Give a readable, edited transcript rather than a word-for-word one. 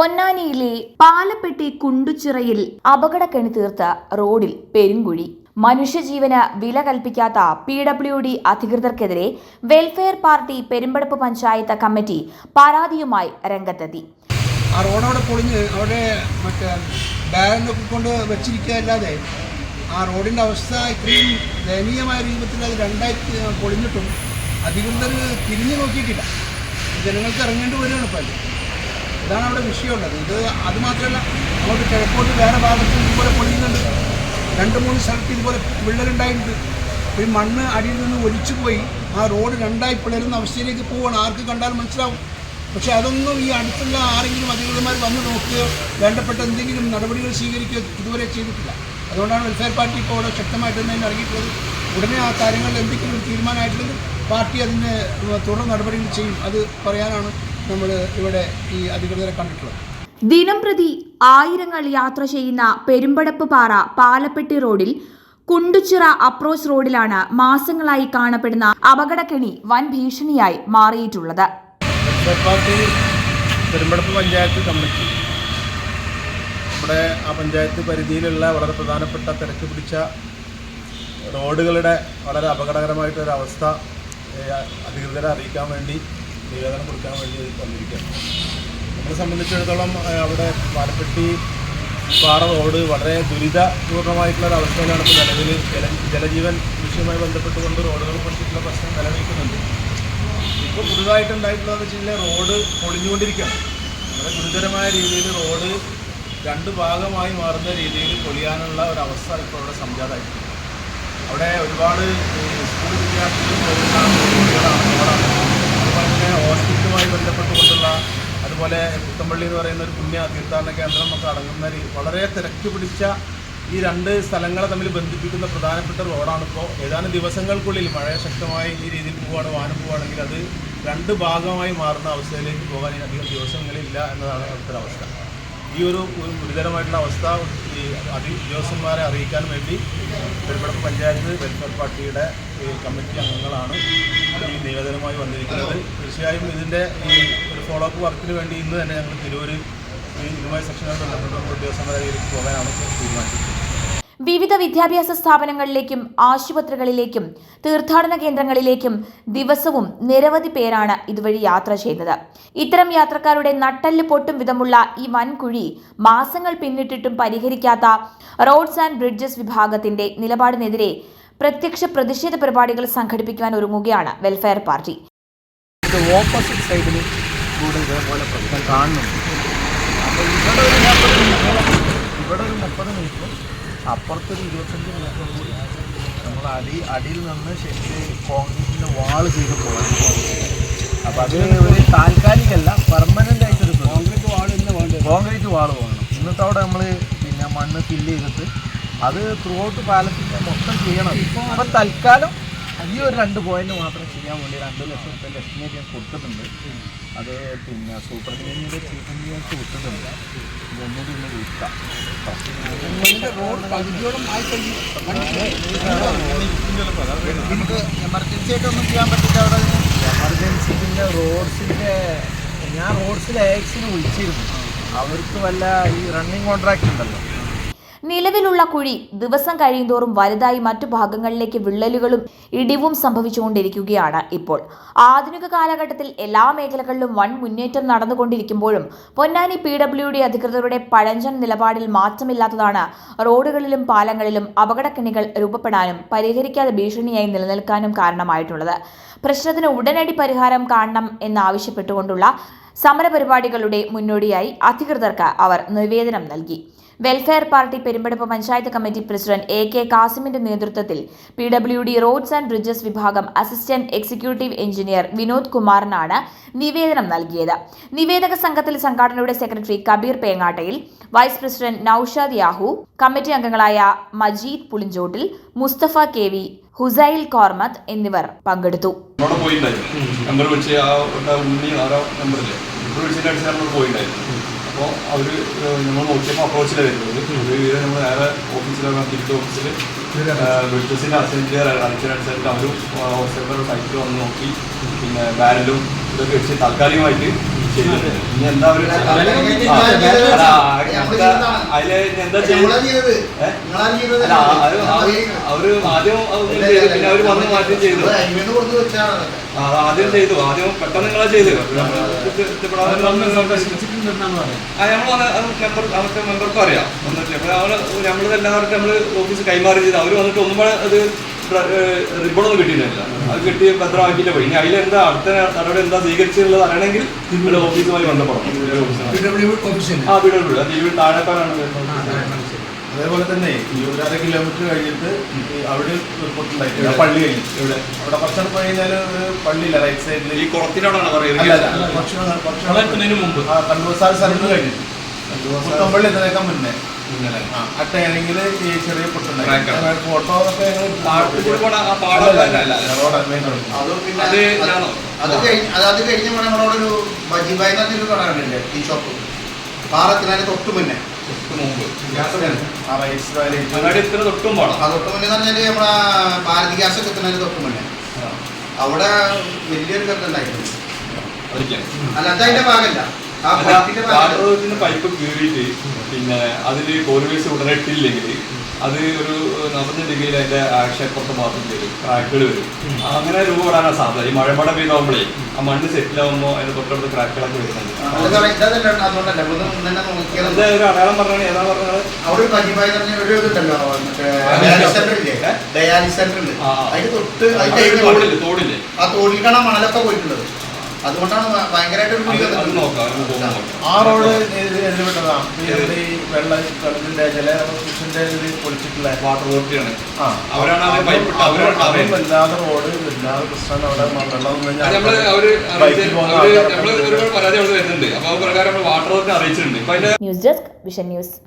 പൊന്നാനിയിലെ പാലപ്പെട്ടി കുണ്ടുച്ചിറയിൽ അപകടക്കെണി തീർത്ത റോഡിൽ പെരുങ്കുഴി. മനുഷ്യജീവന് വില കൽപ്പിക്കാത്ത PWD അധികൃതർക്കെതിരെ welfare party Perumpadappu panchayat committee പരാതിയുമായി രംഗത്തെത്തി. ആ റോഡവിടെ പൊളിഞ്ഞ് അവിടെ ബാഗൊക്കെ കൊണ്ട് വെച്ചിരിക്കുകയല്ലാതെ ആ റോഡിൻ്റെ അവസ്ഥ ഇത്രയും ദയനീയമായ രൂപത്തിൽ അത് രണ്ടായി പൊളിഞ്ഞിട്ടും അധികൃതർ തിരിഞ്ഞു നോക്കിയിട്ടില്ല. ജനങ്ങൾക്ക് ഇറങ്ങേണ്ടി വരികയാണ് ഇപ്പോൾ. ഇതാണ് അവിടെ വിഷയമുള്ളത്. അതുമാത്രമല്ല, നമുക്ക് കിഴക്കോട്ട് വേറെ ഭാഗത്ത് ഇതുപോലെ പൊളിയുന്നുണ്ട്. 2-3 സ്ഥലത്ത് ഇതുപോലെ വിള്ളലുണ്ടായിട്ടുണ്ട്. ഈ മണ്ണ് അടിയിൽ നിന്ന് ഒലിച്ചു പോയി ആ റോഡ് രണ്ടായി പിളരുന്ന അവസ്ഥയിലേക്ക് പോവുകയാണ്. ആർക്ക് കണ്ടാലും മനസ്സിലാവും. പക്ഷേ അതൊന്നും ഈ അടുത്തുള്ള ആരെങ്കിലും അധികൃതന്മാർ വന്ന് നോക്കുകയോ വേണ്ടപ്പെട്ട എന്തെങ്കിലും നടപടികൾ സ്വീകരിക്കുകയോ ഇതുവരെ ചെയ്തിട്ടില്ല. അതുകൊണ്ടാണ് വെൽഫെയർ പാർട്ടി ഇപ്പോൾ അവിടെ ശക്തമായിട്ട് തന്നെ ഇറങ്ങിയിട്ടുള്ളത്. ഉടനെ ആ കാര്യങ്ങളിൽ എന്തെങ്കിലും തീരുമാനമായിട്ടുള്ളത് പാർട്ടി അതിന് തുടർ നടപടികൾ ചെയ്യും. അത് പറയാനാണ് നമ്മൾ ഇവിടെ ഈ അധികൃതരെ കണ്ടിട്ടുള്ളത്. ദിനംപ്രതി ആയിരങ്ങൾ യാത്ര ചെയ്യുന്ന പെരുമ്പടപ്പ് പാറ പാലപ്പെട്ടി റോഡിൽ കുണ്ടുച്ചിറ അപ്രോച്ച് റോഡിലാണ് മാസങ്ങളായി കാണപ്പെടുന്ന അപകടക്കെണി വൻ ഭീഷണിയായി മാറിയിട്ടുള്ളത്. പെരുമ്പടപ്പ് പഞ്ചായത്ത് കമ്മിറ്റി നമ്മുടെ ആ പഞ്ചായത്ത് പരിധിയിലുള്ള വളരെ പ്രധാനപ്പെട്ട തിരക്ക് പിടിച്ച റോഡുകളുടെ വളരെ അപകടകരമായിട്ടൊരവസ്ഥ അധികൃതരെ അറിയിക്കാൻ വേണ്ടി നിവേദനം കൊടുക്കാൻ വേണ്ടി വന്നിരിക്കുകയാണ്. നമ്മളെ സംബന്ധിച്ചിടത്തോളം അവിടെ പാലപ്പെട്ടി പാറ റോഡ് വളരെ ദുരിതപൂർണ്ണമായിട്ടുള്ളൊരവസ്ഥയിലാണ് ഇപ്പോൾ നിലവിൽ. ജലജീവൻ വിഷയവുമായി ബന്ധപ്പെട്ടുകൊണ്ട് റോഡുകളെ കുറിച്ചിട്ടുള്ള പ്രശ്നം നിലനിൽക്കുന്നുണ്ട്. ഇപ്പോൾ പുതുതായിട്ടുണ്ടായിട്ടുള്ളതെന്ന് വെച്ച് കഴിഞ്ഞാൽ റോഡ് പൊളിഞ്ഞുകൊണ്ടിരിക്കുകയാണ്. വളരെ ഗുരുതരമായ രീതിയിൽ റോഡ് 2 ഭാഗമായി മാറുന്ന രീതിയിൽ പൊളിയാനുള്ള ഒരവസ്ഥ ഇപ്പോൾ അവിടെ സംജാതമായിട്ടുണ്ട്. അവിടെ ഒരുപാട് സ്കൂൾ വിദ്യാർത്ഥികൾ പോകുന്ന റോഡാണ്. അതുപോലെ തന്നെ ഹോസ്പിറ്റലുമായി ബന്ധപ്പെട്ടുകൊണ്ടുള്ള, അതുപോലെ പുത്തമ്പള്ളി എന്ന് പറയുന്ന ഒരു പുണ്യ തീർത്ഥാടന കേന്ദ്രം ഒക്കെ അടങ്ങുന്ന വളരെ തിരക്ക് പിടിച്ച ഈ 2 സ്ഥലങ്ങളെ തമ്മിൽ ബന്ധിപ്പിക്കുന്ന പ്രധാനപ്പെട്ട റോഡാണിപ്പോൾ. ഏതാനും ദിവസങ്ങൾക്കുള്ളിൽ മഴ ശക്തമായി ഈ രീതിയിൽ വാഹനം പോവുകയാണെങ്കിൽ അത് 2 ഭാഗമായി മാറുന്ന അവസ്ഥയിലേക്ക് പോകാൻ അധികം ദിവസങ്ങളില്ല എന്നതാണ് അവിടുത്തെ അവസ്ഥ. ഈ ഒരു ഗുരുതരമായിട്ടുള്ള അവസ്ഥ ഈ ഉദ്യോഗസ്ഥന്മാരെ അറിയിക്കാൻ വേണ്ടി പെരുമ്പടപ്പ് പഞ്ചായത്ത് വെൽഫെയർ പാർട്ടിയുടെ കമ്മിറ്റി അംഗങ്ങളാണ് ഈ നിവേദനവുമായി വന്നിരിക്കുന്നത്. തീർച്ചയായും ഇതിൻ്റെ ഈ ഒരു ഫോളോ അപ്പ് വർക്കിന് വേണ്ടി ഇന്ന് തന്നെ ഞങ്ങൾ തിരൂര് ഇതുമായി സെക്ഷനുകൾ ബന്ധപ്പെട്ട ഉദ്യോഗസ്ഥന്മാരിലേക്ക് പോകാനാണ് തീരുമാനിച്ചത്. വിവിധ വിദ്യാഭ്യാസ സ്ഥാപനങ്ങളിലേക്കും ആശുപത്രികളിലേക്കും തീർത്ഥാടന കേന്ദ്രങ്ങളിലേക്കും ദിവസവും നിരവധി പേരാണ് ഇതുവഴി യാത്ര ചെയ്യുന്നത്. ഇത്തരം യാത്രക്കാരുടെ നട്ടെല്ല് പൊട്ടും വിധമുള്ള ഈ വൻകുഴി മാസങ്ങൾ പിന്നിട്ടിട്ടും പരിഹരിക്കാത്ത റോഡ്സ് ആൻഡ് ബ്രിഡ്ജസ് വിഭാഗത്തിന്റെ നിലപാടിനെതിരെ പ്രത്യക്ഷ പ്രതിഷേധ പരിപാടികൾ സംഘടിപ്പിക്കുവാൻ ഒരുങ്ങുകയാണ് വെൽഫെയർ പാർട്ടി. ഓപ്പോസിറ്റ് സൈഡിൽ കൂടെ ഇതേപോലെ പ്രശ്നം കാണുന്നുണ്ട്. അപ്പോൾ ഇവിടെ ഒരു 30 മീറ്ററും അപ്പുറത്തൊരു 25 മീറ്ററും കൂടി നമ്മൾ അടിയിൽ നിന്ന് ശരിക്കും കോൺക്രീറ്റിൻ്റെ വാൾ ചെയ്ത് പോകാൻ. അപ്പോൾ അത് ഒരു താൽക്കാലികമല്ല, പെർമനൻ്റ് ആയിട്ടൊരു കോൺക്രീറ്റ് വാൾ വേണം. ഇന്നത്തെ അവിടെ നമ്മൾ മണ്ണ് ഫില്ല് ചെയ്തിട്ട് അത് ത്രൂ ഔട്ട് പാലത്തിൻ്റെ മൊത്തം ചെയ്യണം. അപ്പം തൽക്കാലം ഈ ഒരു 2 പോയിന്റ് മാത്രം ചെയ്യാൻ വേണ്ടി 2 ലക്ഷം രൂപ എസ്റ്റിമേറ്റ് ഞാൻ കൊടുത്തിട്ടുണ്ട്. അത് സൂപ്പർഡിനീൻ്റെ ചീഫ് എഞ്ചിനീയർക്ക് വിട്ടിട്ടുണ്ട്. ഇതൊന്നും പിന്നെ വിൽക്കാം. എമർജൻസി ആയിട്ടൊന്നും ചെയ്യാൻ പറ്റില്ല. അവിടെ എമർജൻസിൻ്റെ റോഡ്സിൻ്റെ ഞാൻ റോഡ്സിലെ ആക്സിന് വിളിച്ചിരുന്നു. അവർക്ക് വല്ല ഈ റണ്ണിങ് കോൺട്രാക്റ്റ് ഉണ്ടല്ലോ. നിലവിലുള്ള കുഴി ദിവസം കഴിയുന്തോറും വലുതായി മറ്റു ഭാഗങ്ങളിലേക്ക് വിള്ളലുകളും ഇടിവും സംഭവിച്ചുകൊണ്ടിരിക്കുകയാണ്. ഇപ്പോൾ ആധുനിക കാലഘട്ടത്തിൽ എല്ലാ മേഖലകളിലും വൻ മുന്നേറ്റം നടന്നുകൊണ്ടിരിക്കുമ്പോഴും പൊന്നാനി PWD അധികൃതരുടെ പഴഞ്ചൻ നിലപാടിൽ മാറ്റമില്ലാത്തതാണ് റോഡുകളിലും പാലങ്ങളിലും അപകടക്കെണികൾ രൂപപ്പെടാനും പരിഹരിക്കാതെ ഭീഷണിയായി നിലനിൽക്കാനും കാരണമായിട്ടുള്ളത്. പ്രശ്നത്തിന് ഉടനടി പരിഹാരം കാണണം എന്നാവശ്യപ്പെട്ടുകൊണ്ടുള്ള സമരപരിപാടികളുടെ മുന്നോടിയായി അധികൃതർക്ക് അവർ നിവേദനം നൽകി. Welfare party Perumpadappu panchayat committee president AK കാസിമിന്റെ നേതൃത്വത്തിൽ PWD റോഡ്സ് ആൻഡ് ബ്രിഡ്ജസ് വിഭാഗം അസിസ്റ്റന്റ് എക്സിക്യൂട്ടീവ് എഞ്ചിനീയർ വിനോദ് കുമാറിനാണ് നിവേദനം നൽകിയത്. നിവേദക സംഘത്തിൽ സംഘടനയുടെ സെക്രട്ടറി കബീർ പേങ്ങാട്ടയിൽ, vice president Naushad Yahu, committee അംഗങ്ങളായ മജീദ് പുളിഞ്ചോട്ടിൽ, മുസ്തഫ KV, ഹുസൈൽ കോർമത്ത് എന്നിവർ പങ്കെടുത്തു. അപ്പോൾ അവർ നമ്മൾ നോക്കിയപ്പോൾ അപ്രോച്ചിലാണ് വരുന്നത്. അത് നമ്മൾ നേരെ ഓഫീസിലാണ് തിരിച്ച് ഓഫീസിൽ ബ്രിഡ്ജസിൻ്റെ അസിസ്റ്റൻ്റ് അടിച്ചതനുസരിച്ച് അവരും ഹോസ്റ്റലിൻ്റെ സൈറ്റിൽ വന്ന് നോക്കി പിന്നെ ബാരലും ഇതൊക്കെ വെച്ച് താൽക്കാലികമായിട്ട് ചെയ്തത്. ഇനി എന്താ ഒരു അതില് ഇനി എന്താ ചെയ്യുന്നത്? അല്ല അവര് ആദ്യം ചെയ്തു, പിന്നെ അവര് വന്ന് മാറ്റം ചെയ്തു. ആദ്യം ചെയ്തു, ആദ്യം പെട്ടെന്ന് നിങ്ങളാ ചെയ്ത് അവർക്ക് മെമ്പർക്കും അറിയാം. നമ്മളിതെല്ലാവർക്കും നമ്മൾ ഓഫീസ് കൈമാറി ചെയ്ത് അവർ വന്നിട്ട് ഒന്നും അത് റിബണൊന്നും കിട്ടിയിട്ടില്ല. അത് കിട്ടി ഭദ്രമാക്കിയിട്ട് പോയി. ഇനി അതിലെന്താ അടുത്ത നടപടി എന്താ സ്വീകരിച്ചുള്ളത് അറിയണമെങ്കിൽ നിങ്ങൾ ഓഫീസുമായി ബന്ധപ്പെടണം. ആ വീടുള്ള ജീവിതം താഴെക്കാരാണ് വരുന്നത്. അതേപോലെ തന്നെ ഈ 1.5 കിലോമീറ്റർ കഴിഞ്ഞിട്ട് അവിടെ റിപ്പോർട്ടുണ്ടായിട്ടില്ല. പള്ളി കഴിഞ്ഞു ഇവിടെ അവിടെ കുറച്ചാണ് പോയി കഴിഞ്ഞാൽ ഒരു പള്ളിയില്ല റൈറ്റ് സൈഡിൽ. ഈ കുളത്തിനോടാണ് പറയുന്നതിന് മുമ്പ് കണ്ണൂസാർ സ്ഥലത്ത് കഴിഞ്ഞു പുത്തമ്പള്ളി എത്തേക്കാൻ മുന്നേ അട്ടയാണെങ്കിൽ ഈ ചെറിയ പൊട്ടുണ്ടായി. ഫോട്ടോ ഒക്കെ അത് കഴിഞ്ഞ നമ്മളോടൊരു ബജിബായ് എന്നൊരു കടകളുണ്ട് ഈ ഷോപ്പ് പാറത്തിന് തൊട്ട് മുന്നേ തൊട്ടും പോകണം. തൊട്ട് മുന്നേ എന്ന് പറഞ്ഞാൽ നമ്മളെ ഭാരതി ഗ്യാസ് ഒക്കെ എത്തുന്നതിന് തൊട്ട് മുന്നേ അവിടെ വലിയൊരു കത്തുണ്ടായിരുന്നു. അല്ല അതതിന്റെ ഭാഗമല്ല, പൈപ്പ് കീറിയിട്ട് പിന്നെ അതിൽ കോലുവേസ് ഉടനെ ഇട്ടില്ലെങ്കിൽ അത് ഒരു 40 ഡിഗ്രിയിൽ അതിന്റെ ആക്ഷേപുറത്ത് മാത്രം വരും, ക്രാക്കുകൾ വരും. അങ്ങനെ രൂപപ്പെടാനാണ് സാധ്യത. ഈ മഴമഴ പെയ്താകുമ്പോഴേ ആ മണ്ണ് സെറ്റിലാവുമ്പോൾ അതിന് തൊട്ടടുത്ത് ക്രാക്കുകളൊക്കെ വരുന്നുണ്ട്. ഒരു അടയാളം പറഞ്ഞാൽ ഏതാ പറഞ്ഞത്? അവിടെ ഒരു ഇതുണ്ടല്ലോ ഡയാലിസിസ് സെന്റർ ഉണ്ട്, അതിന് തൊട്ട് തോടില്ലേ ആ തോടിലേക്കാണ് മണലൊക്കെ പോയിട്ടുള്ളത്. അതുകൊണ്ടാണ് ഭയങ്കരമായിട്ട് ആ റോഡ് എതിർപ്പെട്ടതാണ്. ഈ വെള്ളം കളത്തിന്റെ ജലകൃഷിന്റെ പൊളിച്ചിട്ടുള്ള വാട്ടർ അതോറിറ്റിയാണ്. വല്ലാതെ റോഡ് വല്ലാതെ പ്രശ്നമാണ്. അവിടെ വെള്ളം ഒരുപാട് പരാതി അവിടെ വരുന്നുണ്ട്. അപ്പോൾ പ്രകാരം വാട്ടർ അതോറിറ്റി അറിയിച്ചിട്ടുണ്ട്. News desk vision news.